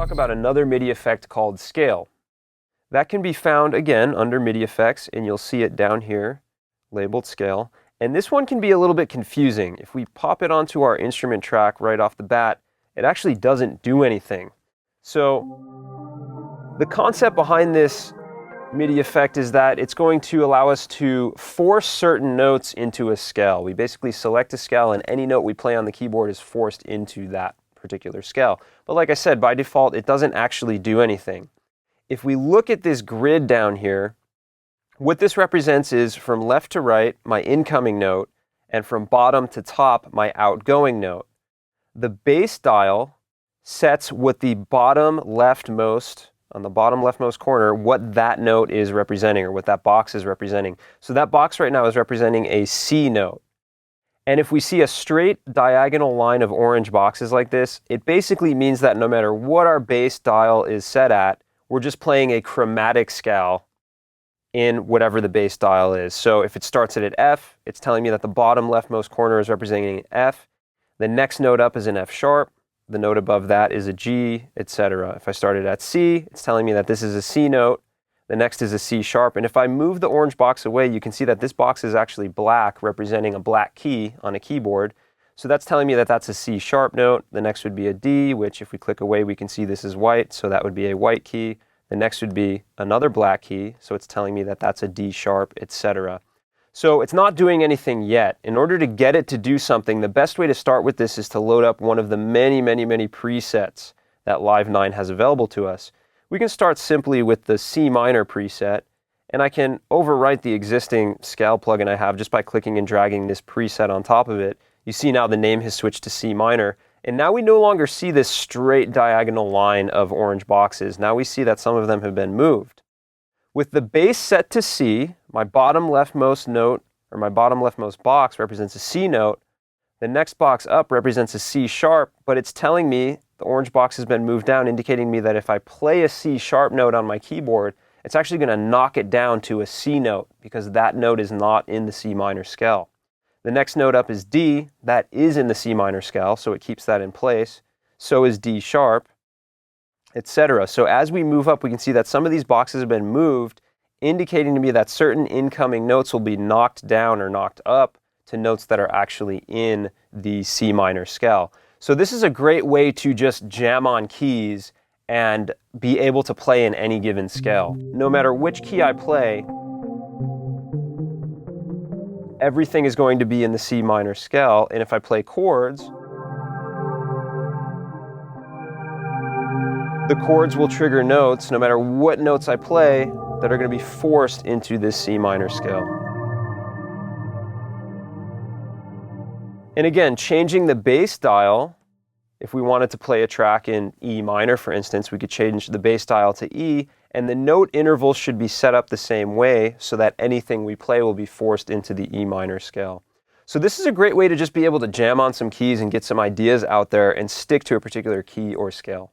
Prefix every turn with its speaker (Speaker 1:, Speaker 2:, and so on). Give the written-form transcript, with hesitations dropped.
Speaker 1: talk about another MIDI effect called scale. That can be found again under MIDI effects, and you'll see it down here labeled scale. And this one can be a little bit confusing. If we pop it onto our instrument track right off the bat, it actually doesn't do anything. So the concept behind this MIDI effect is that it's going to allow us to force certain notes into a scale. We basically select a scale, and any note we play on the keyboard is forced into that particular scale. But like I said, by default, it doesn't actually do anything. If we look at this grid down here, what this represents is from left to right, my incoming note, and from bottom to top, my outgoing note. The bass dial sets what the bottom leftmost, on the bottom leftmost corner, what that note is representing, or what that box is representing. So that box right now is representing a C note. And if we see a straight diagonal line of orange boxes like this, it basically means that no matter what our bass dial is set at, we're just playing a chromatic scale in whatever the bass dial is. So if it starts at F, it's telling me that the bottom leftmost corner is representing an F. The next note up is an F sharp. The note above that is a G, etc. If I started at C, it's telling me that this is a C note. The next is a C sharp. And if I move the orange box away, you can see that this box is actually black, representing a black key on a keyboard. So that's telling me that that's a C sharp note. The next would be a D, which if we click away, we can see this is white, so that would be a white key. The next would be another black key, so it's telling me that that's a D sharp, etc. So it's not doing anything yet. In order to get it to do something, the best way to start with this is to load up one of the many presets that Live 9 has available to us. We can start simply with the C minor preset, and I can overwrite the existing scale plugin I have just by clicking and dragging this preset on top of it. You see now the name has switched to C minor, and now we no longer see this straight diagonal line of orange boxes. Now we see that some of them have been moved. With the bass set to C, my bottom leftmost note, or my bottom leftmost box, represents a C note. The next box up represents a C sharp, but it's telling me the orange box has been moved down, indicating me that if I play a C sharp note on my keyboard, it's actually going to knock it down to a C note, because that note is not in the C minor scale. The next note up is D. That is in the C minor scale, so it keeps that in place. So is D sharp, etc. So as we move up, we can see that some of these boxes have been moved, indicating to me that certain incoming notes will be knocked down or knocked up to notes that are actually in the C minor scale. So this is a great way to just jam on keys and be able to play in any given scale. No matter which key I play, everything is going to be in the C minor scale, and if I play chords, the chords will trigger notes, no matter what notes I play, that are going to be forced into this C minor scale. And again, changing the bass dial, if we wanted to play a track in E minor, for instance, we could change the bass dial to E, and the note intervals should be set up the same way so that anything we play will be forced into the E minor scale. So this is a great way to just be able to jam on some keys and get some ideas out there and stick to a particular key or scale.